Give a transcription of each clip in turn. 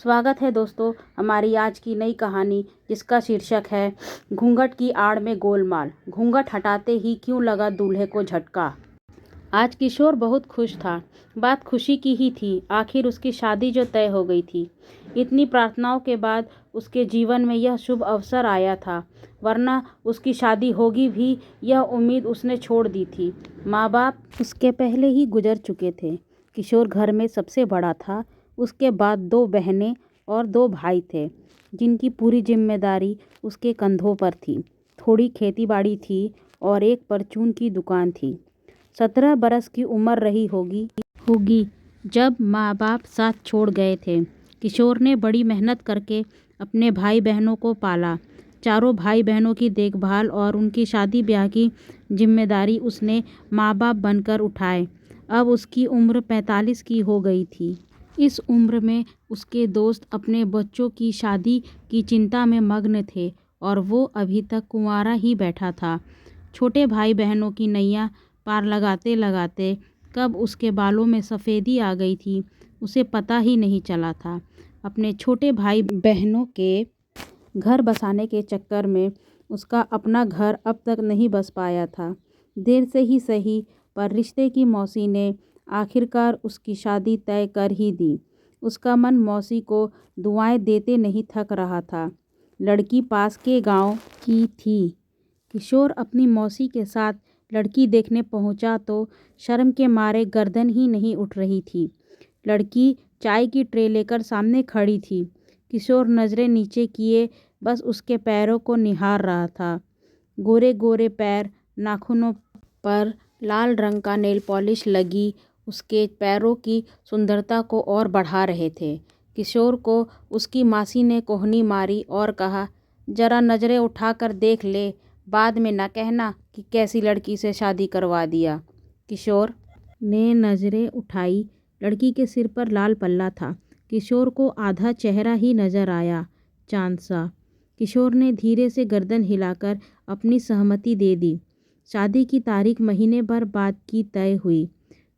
स्वागत है दोस्तों हमारी आज की नई कहानी जिसका शीर्षक है घूंघट की आड़ में गोलमाल। घूंघट हटाते ही क्यों लगा दूल्हे को झटका। आज किशोर बहुत खुश था। बात खुशी की ही थी। आखिर उसकी शादी जो तय हो गई थी। इतनी प्रार्थनाओं के बाद उसके जीवन में यह शुभ अवसर आया था, वरना उसकी शादी होगी भी यह उम्मीद उसने छोड़ दी थी। माँ बाप उसके पहले ही गुजर चुके थे। किशोर घर में सबसे बड़ा था। उसके बाद 2 बहनें और 2 भाई थे, जिनकी पूरी जिम्मेदारी उसके कंधों पर थी। थोड़ी खेतीबाड़ी थी और एक परचून की दुकान थी। 17 बरस की उम्र रही होगी जब माँ बाप साथ छोड़ गए थे। किशोर ने बड़ी मेहनत करके अपने भाई बहनों को पाला। चारों भाई बहनों की देखभाल और उनकी शादी ब्याह की जिम्मेदारी उसने माँ बाप बनकर उठाए। अब उसकी उम्र 45 की हो गई थी। इस उम्र में उसके दोस्त अपने बच्चों की शादी की चिंता में मग्न थे और वो अभी तक कुंवारा ही बैठा था। छोटे भाई बहनों की नैया पार लगाते लगाते कब उसके बालों में सफ़ेदी आ गई थी उसे पता ही नहीं चला था। अपने छोटे भाई बहनों के घर बसाने के चक्कर में उसका अपना घर अब तक नहीं बस पाया था। देर से ही सही पर रिश्ते की मौसी ने आखिरकार उसकी शादी तय कर ही दी। उसका मन मौसी को दुआएं देते नहीं थक रहा था। लड़की पास के गांव की थी। किशोर अपनी मौसी के साथ लड़की देखने पहुंचा तो शर्म के मारे गर्दन ही नहीं उठ रही थी। लड़की चाय की ट्रे लेकर सामने खड़ी थी। किशोर नज़रें नीचे किए बस उसके पैरों को निहार रहा था। गोरे गोरे पैर, नाखूनों पर लाल रंग का नेल पॉलिश लगी उसके पैरों की सुंदरता को और बढ़ा रहे थे। किशोर को उसकी मासी ने कोहनी मारी और कहा, जरा नज़रें उठाकर देख ले, बाद में ना कहना कि कैसी लड़की से शादी करवा दिया। किशोर ने नज़रें उठाई। लड़की के सिर पर लाल पल्ला था। किशोर को आधा चेहरा ही नजर आया, चांद सा। किशोर ने धीरे से गर्दन हिलाकर अपनी सहमति दे दी। शादी की तारीख महीने भर बाद की तय हुई।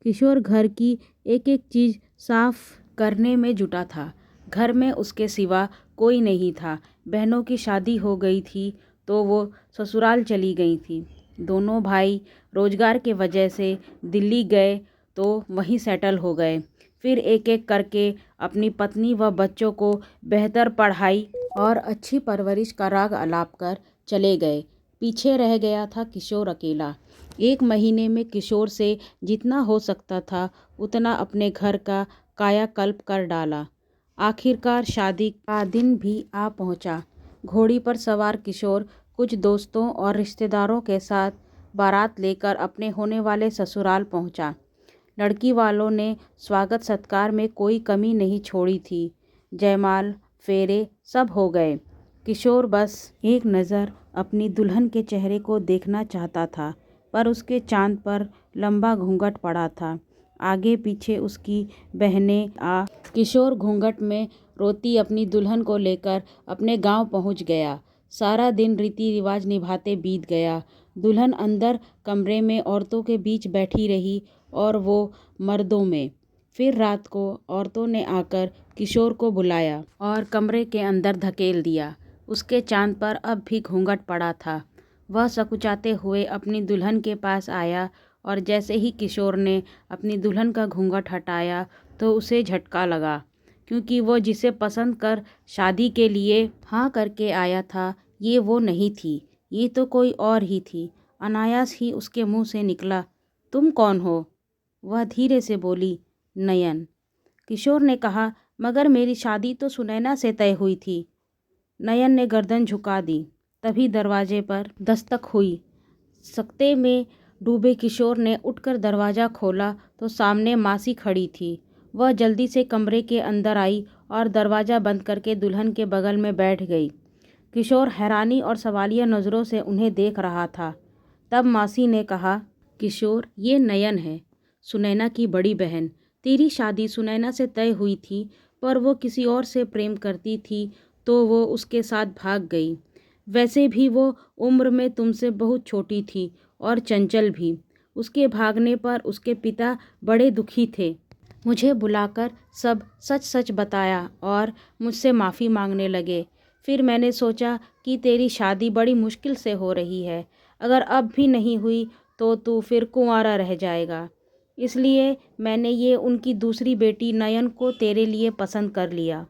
किशोर घर की एक एक चीज़ साफ करने में जुटा था। घर में उसके सिवा कोई नहीं था। बहनों की शादी हो गई थी तो वो ससुराल चली गई थी। दोनों भाई रोजगार के वजह से दिल्ली गए तो वहीं सेटल हो गए। फिर एक एक करके अपनी पत्नी व बच्चों को बेहतर पढ़ाई और अच्छी परवरिश का राग अलाप कर चले गए। पीछे रह गया था किशोर अकेला। 1 महीने में किशोर से जितना हो सकता था उतना अपने घर का कायाकल्प कर डाला। आखिरकार शादी का दिन भी आ पहुंचा। घोड़ी पर सवार किशोर कुछ दोस्तों और रिश्तेदारों के साथ बारात लेकर अपने होने वाले ससुराल पहुंचा। लड़की वालों ने स्वागत सत्कार में कोई कमी नहीं छोड़ी थी। जयमाल, फेरे सब हो गए। किशोर बस एक नज़र अपनी दुल्हन के चेहरे को देखना चाहता था, पर उसके चांद पर लंबा घूंघट पड़ा था। आगे पीछे उसकी बहनें आ। किशोर घूंघट में रोती अपनी दुल्हन को लेकर अपने गांव पहुंच गया। सारा दिन रीति रिवाज निभाते बीत गया। दुल्हन अंदर कमरे में औरतों के बीच बैठी रही और वो मर्दों में। फिर रात को औरतों ने आकर किशोर को बुलाया और कमरे के अंदर धकेल दिया। उसके चांद पर अब भी घूंघट पड़ा था। वह सकुचाते हुए अपनी दुल्हन के पास आया और जैसे ही किशोर ने अपनी दुल्हन का घूंघट हटाया तो उसे झटका लगा, क्योंकि वो जिसे पसंद कर शादी के लिए हाँ करके आया था ये वो नहीं थी, ये तो कोई और ही थी। अनायास ही उसके मुंह से निकला, तुम कौन हो? वह धीरे से बोली, नयन। किशोर ने कहा, मगर मेरी शादी तो सुनैना से तय हुई थी। नयन ने गर्दन झुका दी। तभी दरवाजे पर दस्तक हुई। सकते में डूबे किशोर ने उठकर दरवाज़ा खोला तो सामने मासी खड़ी थी। वह जल्दी से कमरे के अंदर आई और दरवाज़ा बंद करके दुल्हन के बगल में बैठ गई। किशोर हैरानी और सवालिया नज़रों से उन्हें देख रहा था। तब मासी ने कहा, किशोर, ये नयन है, सुनैना की बड़ी बहन। तेरी शादी सुनैना से तय हुई थी, पर वो किसी और से प्रेम करती थी तो वो उसके साथ भाग गई। वैसे भी वो उम्र में तुमसे बहुत छोटी थी और चंचल भी। उसके भागने पर उसके पिता बड़े दुखी थे। मुझे बुलाकर सब सच सच बताया और मुझसे माफ़ी मांगने लगे। फिर मैंने सोचा कि तेरी शादी बड़ी मुश्किल से हो रही है, अगर अब भी नहीं हुई तो तू फिर कुंवारा रह जाएगा। इसलिए मैंने ये उनकी दूसरी बेटी नयन को तेरे लिए पसंद कर लिया।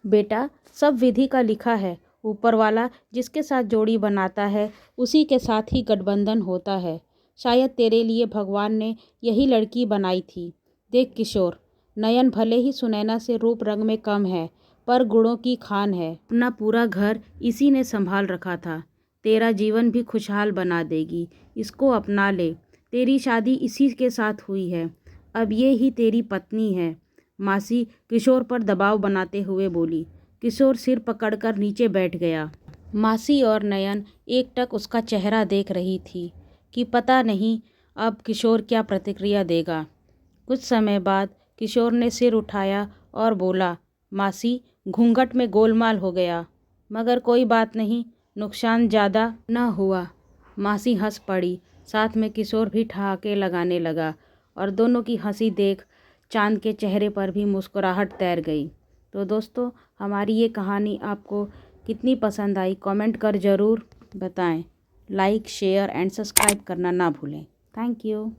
बेटा, सब विधि का लिखा है। ऊपर वाला जिसके साथ जोड़ी बनाता है उसी के साथ ही गठबंधन होता है। शायद तेरे लिए भगवान ने यही लड़की बनाई थी। देख किशोर, नयन भले ही सुनैना से रूप रंग में कम है, पर गुणों की खान है। अपना पूरा घर इसी ने संभाल रखा था। तेरा जीवन भी खुशहाल बना देगी। इसको अपना ले। तेरी शादी इसी के साथ हुई है। अब ये ही तेरी पत्नी है। मासी किशोर पर दबाव बनाते हुए बोली। किशोर सिर पकड़कर नीचे बैठ गया। मासी और नयन एकटक उसका चेहरा देख रही थी कि पता नहीं अब किशोर क्या प्रतिक्रिया देगा। कुछ समय बाद किशोर ने सिर उठाया और बोला, मासी, घूंघट में गोलमाल हो गया, मगर कोई बात नहीं, नुकसान ज़्यादा न हुआ। मासी हंस पड़ी। साथ में किशोर भी ठहाके लगाने लगा और दोनों की हंसी देख चांद के चेहरे पर भी मुस्कुराहट तैर गई। तो दोस्तों, हमारी ये कहानी आपको कितनी पसंद आई कमेंट कर ज़रूर बताएं। लाइक, शेयर एंड सब्सक्राइब करना ना भूलें। Thank you.